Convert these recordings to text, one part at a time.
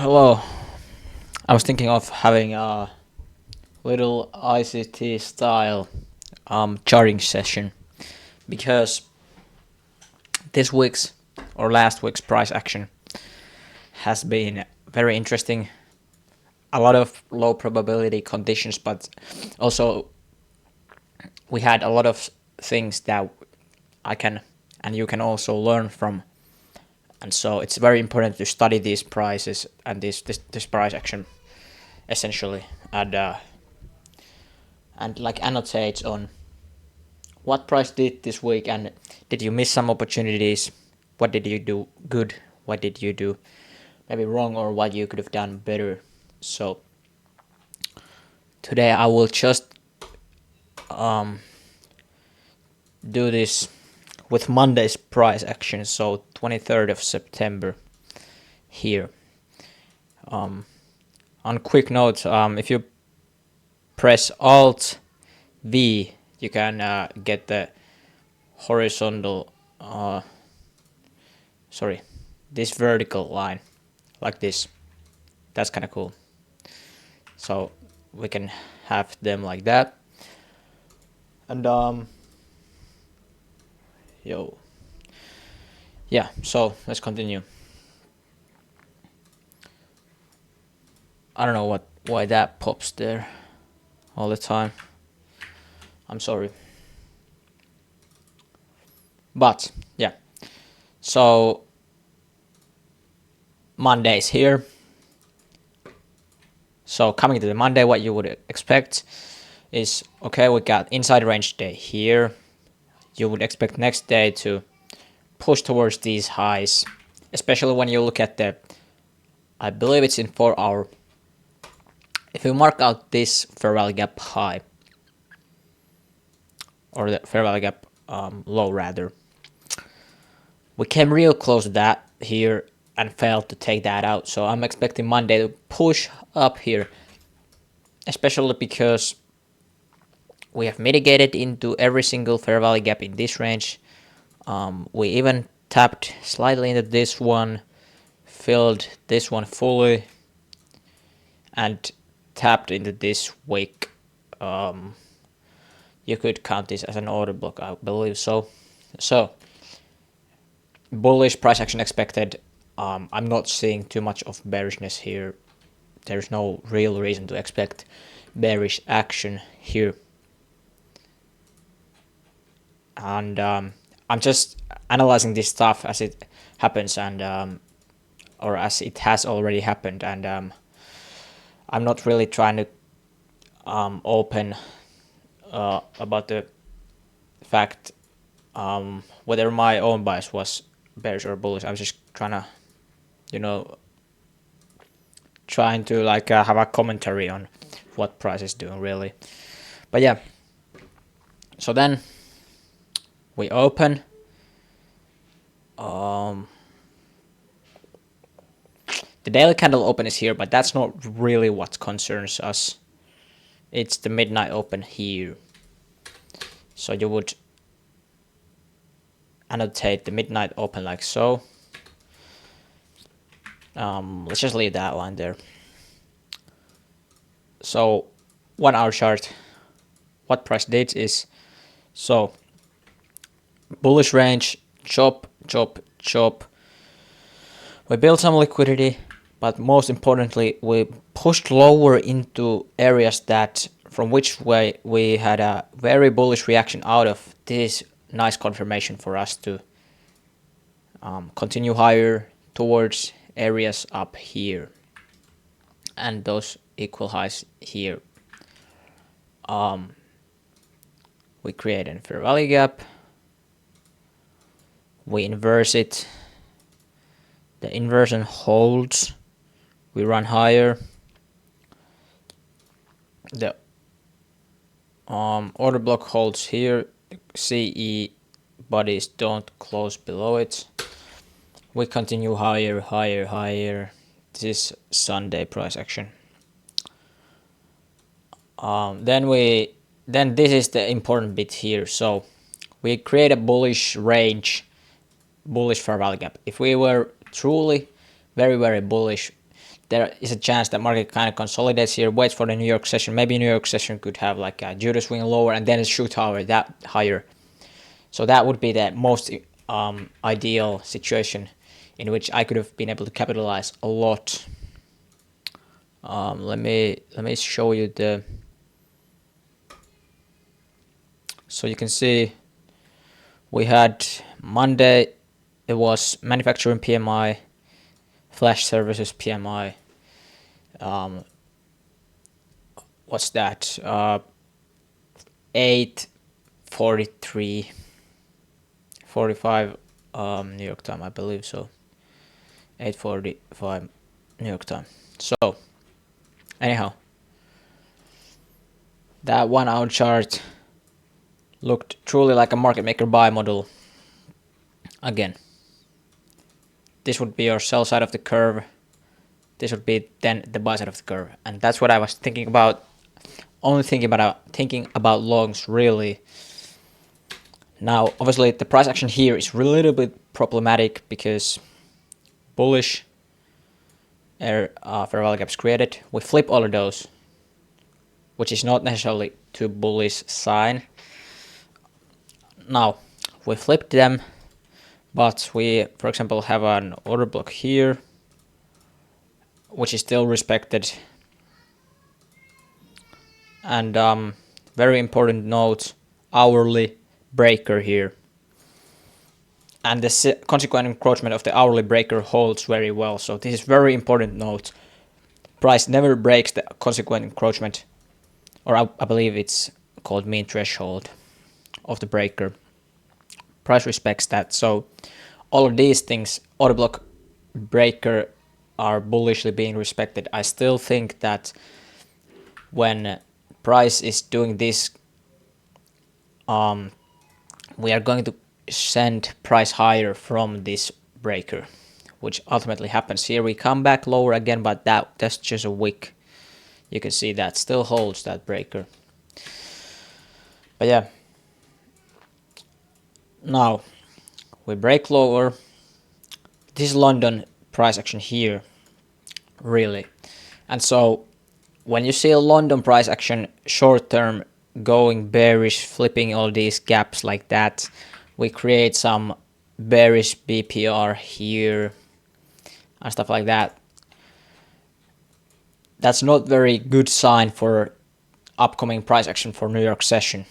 Hello. I was thinking of having a little ICT style charting session because this week's or last week's price action has been very interesting. A lot of low probability conditions, but also we had a lot of things that I can and you can also learn from. And so it's very important to study these prices and this price action essentially and like annotate on what price did this week and did you miss some opportunities, what did you do good, what did you do maybe wrong, or what you could have done better. So today I will just um, do this with Monday's price action, so 23rd of September here. On quick note, if you press Alt V, you can get the horizontal, this vertical line, like this. That's kind of cool. So we can have them like that. And yeah, so let's continue. I don't know why that pops there all the time. I'm sorry. But yeah, so Monday's here. So coming to the Monday, what you would expect is, okay, we got inside range day here. You would expect next day to push towards these highs, especially when you look at the, I believe it's in 4 hour. If you mark out this fair value gap high, or the fair value gap low rather, we came real close to that here and failed to take that out. So I'm expecting Monday to push up here, especially because we have mitigated into every single fair value gap in this range. We even tapped slightly into this one, filled this one fully, and tapped into this wick. You could count this as an order block, I believe so. So bullish price action expected. I'm not seeing too much of bearishness here. There's no real reason to expect bearish action here. And I'm just analyzing this stuff as it happens, and or as it has already happened, and I'm not really trying to open about the fact whether my own bias was bearish or bullish. I was just trying to, have a commentary on what price is doing really. But yeah, so then we open. The daily candle open is here, but that's not really what concerns us. It's the midnight open here. So you would annotate the midnight open like so. Let's just leave that line there. So 1 hour chart, what price did is, so bullish range, chop, chop, chop. We built some liquidity, but most importantly, we pushed lower into areas that from which way we had a very bullish reaction out of. This nice confirmation for us to continue higher towards areas up here and those equal highs here. We create a fair value gap, we inverse it, the inversion holds, we run higher, the order block holds here, CE bodies don't close below it, we continue higher, higher, higher. This is Sunday price action. Then this is the important bit here. So we create a bullish range, bullish fair value gap. If we were truly very bullish, there is a chance that market kind of consolidates here, waits for the New York session. Maybe New York session could have like a Judo swing lower and then a shoot that higher. So that would be the most ideal situation in which I could have been able to capitalize a lot. Let me show you the. So you can see we had Monday. It was manufacturing PMI, flash services PMI. What's that? 8:43, 45 New York time, I believe so. 8:45 New York time. So anyhow, that 1 hour chart looked truly like a market maker buy model. Again, this would be your sell side of the curve. This would be then the buy side of the curve, and that's what I was thinking about. Only thinking about longs really. Now, obviously, the price action here is a little bit problematic because bullish fair value gaps created. We flip all of those, which is not necessarily too bullish sign. Now, we flipped them, but we, for example, have an order block here, which is still respected. And very important note, hourly breaker here. And the consequent encroachment of the hourly breaker holds very well. So this is very important note. Price never breaks the consequent encroachment, or I believe it's called mean threshold of the breaker. Price respects that. So all of these things, order block, breaker, are bullishly being respected. I still think that when price is doing this, we are going to send price higher from this breaker, which ultimately happens here. We come back lower again, but that's just a wick. You can see that still holds that breaker. But yeah, now we break lower. This is London price action here, really. And so when you see a London price action short term going bearish, flipping all these gaps like that, we create some bearish BPR here and stuff like that. That's not very good sign for upcoming price action for New York session.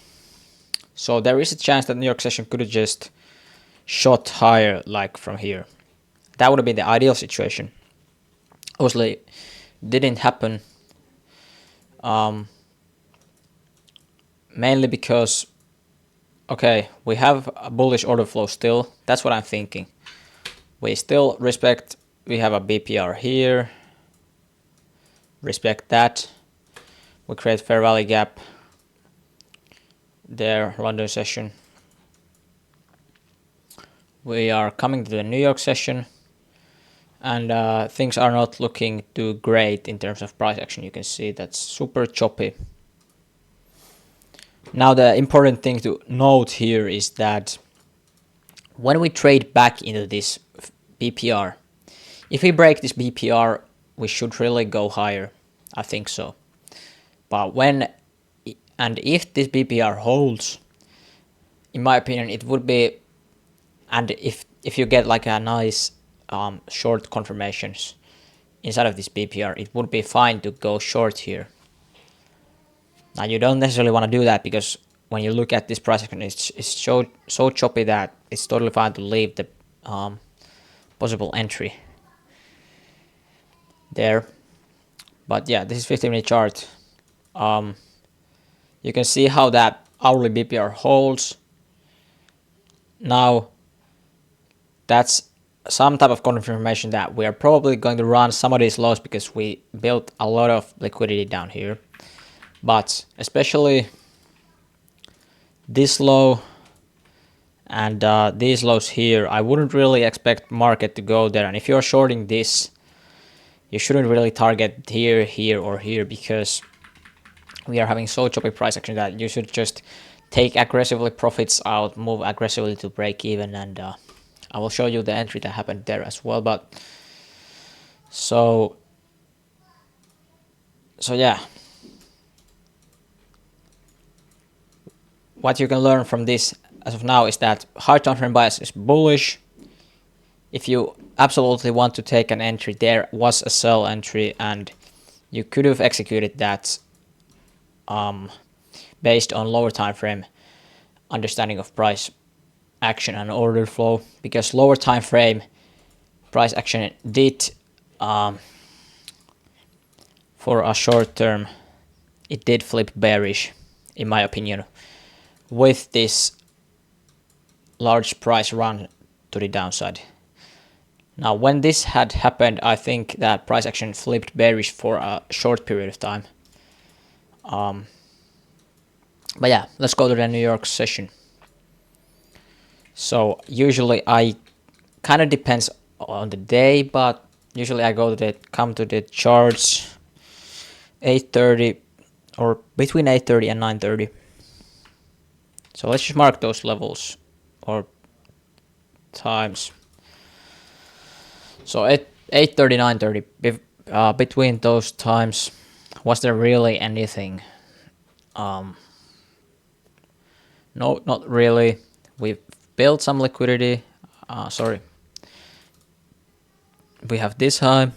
So there is a chance that New York session could have just shot higher, like from here. That would have been the ideal situation. Obviously, didn't happen. Mainly because, okay, we have a bullish order flow still. That's what I'm thinking. We still respect, we have a BPR here. Respect that. We create fair value gap there, London session. We are coming to the New York session, and things are not looking too great in terms of price action. You can see that's super choppy. Now the important thing to note here is that when we trade back into this BPR, if we break this BPR, we should really go higher. I think so. But when and if this BPR holds, in my opinion, it would be, and if you get like a nice short confirmations inside of this BPR, it would be fine to go short here. Now you don't necessarily want to do that because when you look at this price action, it's so choppy that it's totally fine to leave the possible entry there. But yeah, this is 15-minute chart. You can see how that hourly BPR holds. Now that's some type of confirmation that we are probably going to run some of these lows because we built a lot of liquidity down here. But especially this low and these lows here, I wouldn't really expect market to go there. And if you're shorting this, you shouldn't really target here, here, or here because we are having so choppy price action that you should just take aggressively profits out, move aggressively to break even, and I will show you the entry that happened there as well. But so So yeah, what you can learn from this as of now is that high time frame bias is bullish. If you absolutely want to take an entry, there was a sell entry and you could have executed that based on lower time frame understanding of price action and order flow, because lower time frame price action did for a short term, it did flip bearish in my opinion with this large price run to the downside. Now when this had happened, I think that price action flipped bearish for a short period of time. But yeah, let's go to the New York session. So usually I kind of depends on the day, but usually I come to the charts 8:30 or between 8:30 and 9:30. So let's just mark those levels or times. So at 8:30, 9:30, between those times, was there really anything? No, not really. We built some liquidity. Sorry. We have this high.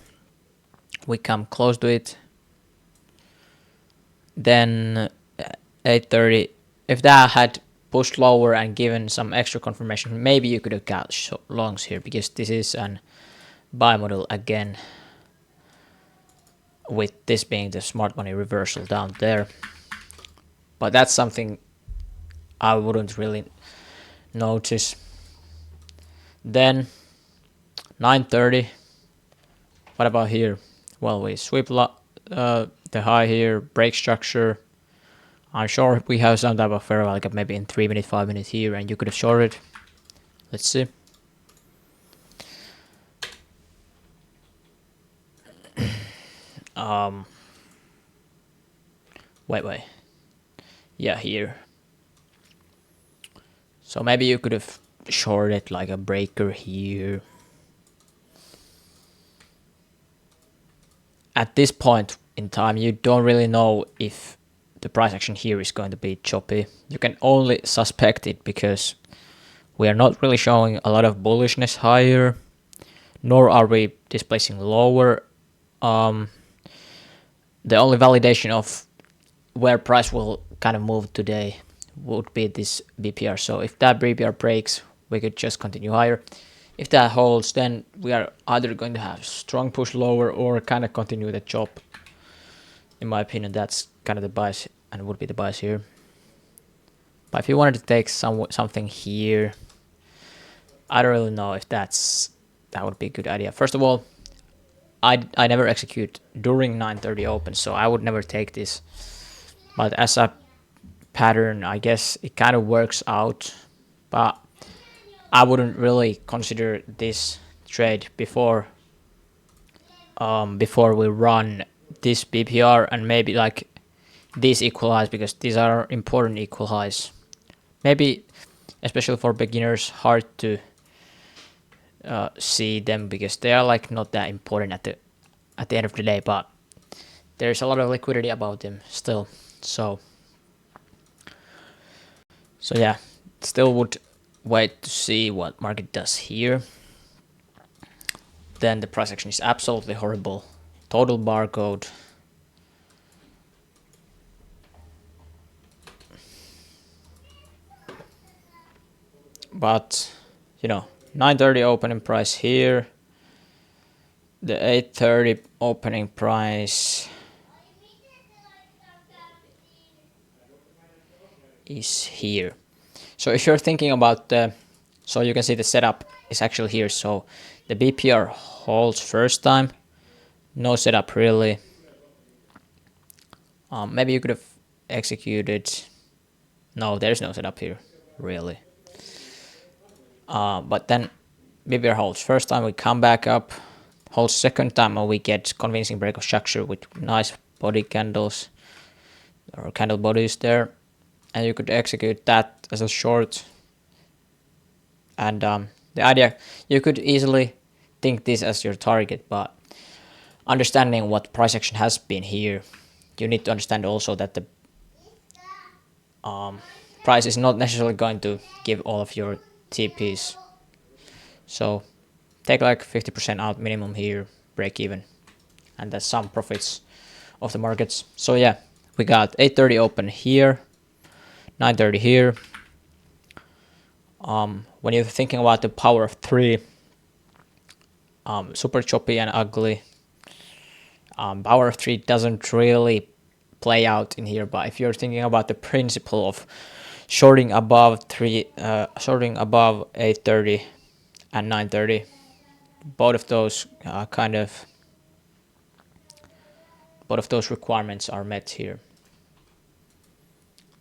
We come close to it. Then 8:30. If that had pushed lower and given some extra confirmation, maybe you could have got longs here, because this is an buy model again, with this being the smart money reversal down there. But that's something I wouldn't really notice. Then 9:30. What about here? Well, we sweep the high here, break structure. I'm sure we have some type of fair value gap maybe in 3 minutes, 5 minutes here, and you could have shorted. Let's see. Wait. Yeah, here. So maybe you could have shorted like a breaker here. At this point in time, you don't really know if the price action here is going to be choppy. You can only suspect it because we are not really showing a lot of bullishness higher, nor are we displacing lower. The only validation of where price will kind of move today would be this BPR. So if that BPR breaks, we could just continue higher. If that holds, then we are either going to have strong push lower or kind of continue the chop. In my opinion, that's kind of the bias and would be the bias here. But if you wanted to take something here, I don't really know if that would be a good idea. First of all, I never execute during 9:30 open, so I would never take this. But as a pattern, I guess it kind of works out. But I wouldn't really consider this trade before we run this BPR and maybe like these equal highs, because these are important equal highs. Maybe especially for beginners, hard to see them because they are like not that important at the end of the day, but there's a lot of liquidity about them still. So yeah, still would wait to see what market does here. Then the price action is absolutely horrible. Total barcode. But, 9:30 opening price here. The 8:30 opening price is here. So if you're thinking about so you can see the setup is actually here. So the BPR holds first time. No setup really. Maybe you could have executed. No, there's no setup here, really. But then BPR holds first time, we come back up, holds second time, and we get convincing break of structure with nice body candles or candle bodies there, and you could execute that as a short. And the idea, you could easily think this as your target, but understanding what price action has been here, you need to understand also that the price is not necessarily going to give all of your TPs. So take like 50% out minimum here, break even, and that's some profits of the markets. So yeah, we got 8:30 open here, 9:30 here. When you're thinking about the power of three, super choppy and ugly, power of three doesn't really play out in here. But if you're thinking about the principle of shorting above shorting above 8:30 and 9:30, both of those both of those requirements are met here.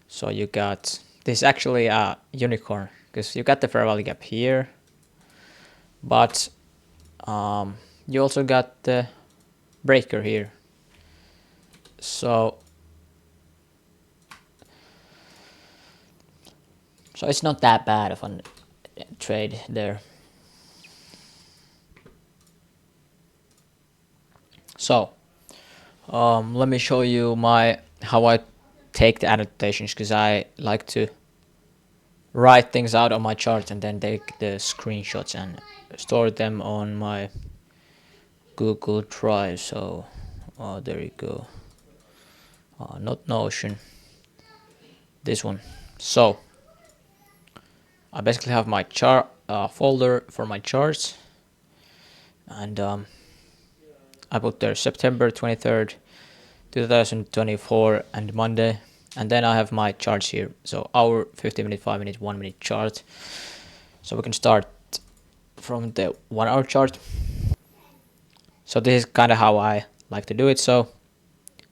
So you got this is actually a unicorn because you got the fair value gap here, but you also got the breaker here. So it's not that bad of a trade there. So let me show you how I take the annotations, because I like to write things out on my chart and then take the screenshots and store them on my Google Drive. So there you go. Not Notion, this one. So I basically have my chart folder for my charts, and I put there September 23rd 2024 and Monday, and then I have my charts here. So hour, 50-minute, 5-minute, 1-minute chart. So we can start from the 1 hour chart. So this is kind of how I like to do it. So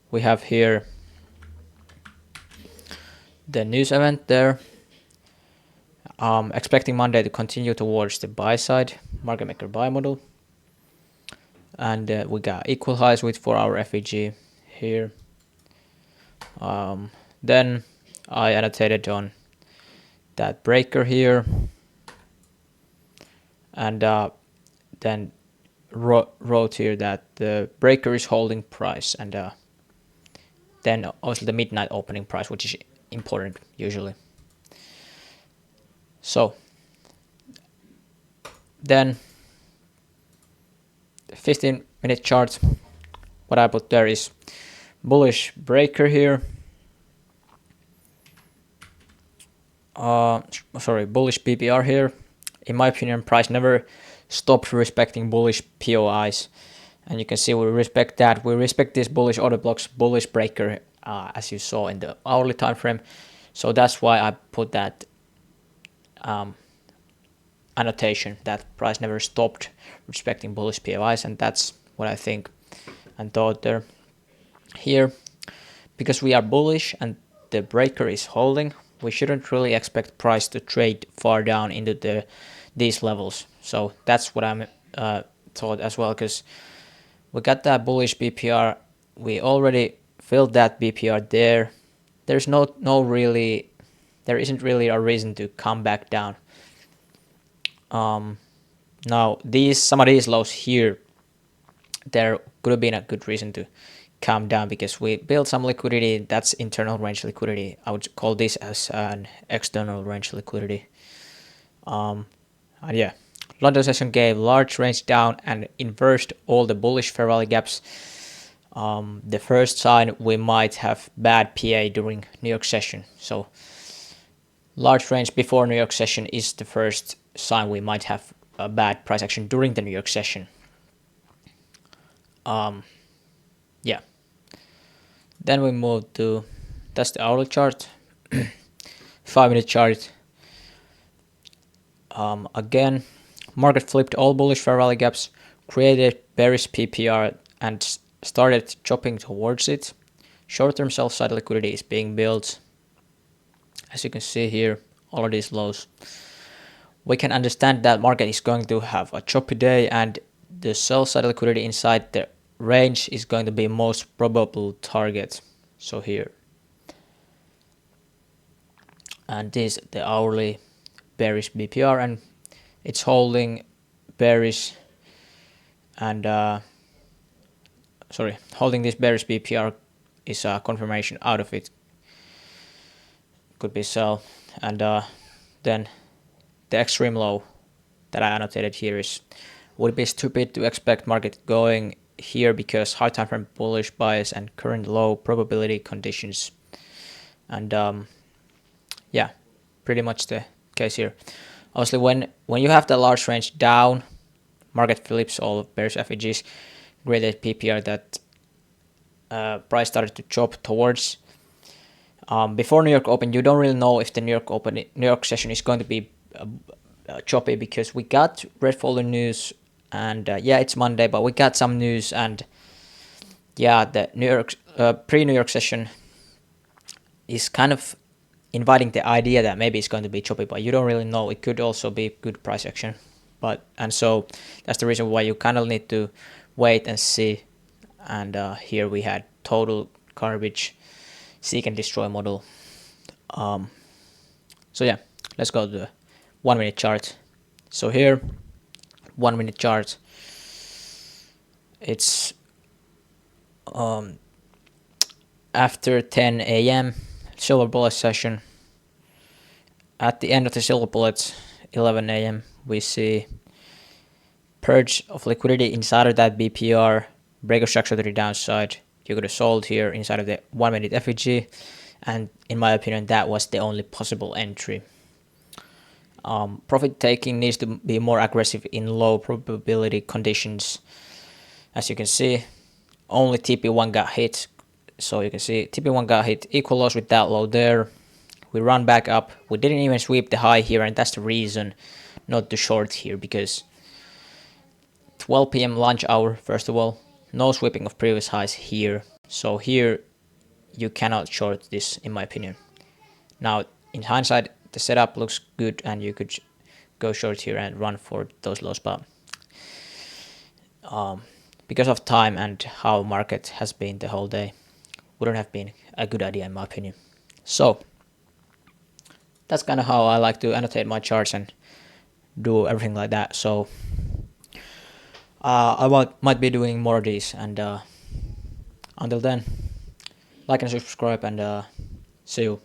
we have here the news event there. Expecting Monday to continue towards the buy side, market maker buy model. And we got equal highs with 4-hour FEG here. Then I annotated on that breaker here, and then wrote here that the breaker is holding price, and then also the midnight opening price, which is important usually. So then 15-minute chart, what I put there is bullish breaker here. Bullish PPR here. In my opinion, price never stopped respecting bullish POIs, and you can see we respect that. We respect this bullish order blocks, bullish breaker, as you saw in the hourly time frame. So that's why I put that annotation that price never stopped respecting bullish POIs, and that's what I think and thought there. Here, because we are bullish and the breaker is holding, we shouldn't really expect price to trade far down into these levels. So that's what I'm thought as well, because we got that bullish BPR. We already filled that BPR there. There isn't really a reason to come back down. Now some of these lows here, there could have been a good reason to come down because we built some liquidity. That's internal range liquidity. I would call this as an external range liquidity. And yeah, London session gave large range down and inversed all the bullish fair value gaps. The first sign we might have bad PA during New York session. So large range before New York session is the first sign we might have a bad price action during the New York session. Yeah. Then we move to, that's the hourly chart, 5-minute chart. Again, market flipped all bullish fair value gaps, created bearish PPR, and started chopping towards it. Short-term sell-side liquidity is being built. As you can see here, all of these lows. We can understand that market is going to have a choppy day, and the sell-side liquidity inside the range is going to be most probable target. So here, and this the hourly bearish BPR, and it's holding bearish and holding this bearish BPR is a confirmation out of it. Could be sell. And then the extreme low that I annotated here is, would it be stupid to expect market going here because high time frame bullish bias and current low probability conditions. And yeah, pretty much the case here. Obviously, when you have the large range down, market flips all bearish FEGs, created PPR that price started to chop towards. Before New York Open, you don't really know if the New York session is going to be choppy, because we got red folder news, and yeah, it's Monday, but we got some news, and yeah, the New York pre-New York session is kind of inviting the idea that maybe it's going to be choppy, but you don't really know. It could also be good price action, and so that's the reason why you kind of need to wait and see. And here we had total garbage seek and destroy model. So yeah, let's go to the 1 minute chart. So here, 1 minute chart, it's after 10 a.m. silver bullet session. At the end of the silver bullets, 11 a.m., we see purge of liquidity inside of that BPR, break of structure to the downside. You could have sold here inside of the 1 minute FEG, and in my opinion, that was the only possible entry. Profit taking needs to be more aggressive in low probability conditions. As you can see, only TP1 got hit. So you can see TP1 got hit, equal loss with that low there. We run back up. We didn't even sweep the high here, and that's the reason not to short here, because 12 p.m. lunch hour, first of all, no sweeping of previous highs here. So here you cannot short this, in my opinion. Now, in hindsight, the setup looks good, and you could go short here and run for those lows, but because of time and how market has been the whole day, wouldn't have been a good idea, in my opinion. So that's kind of how I like to annotate my charts and do everything like that. So I might be doing more of these, and until then, like and subscribe, and see you.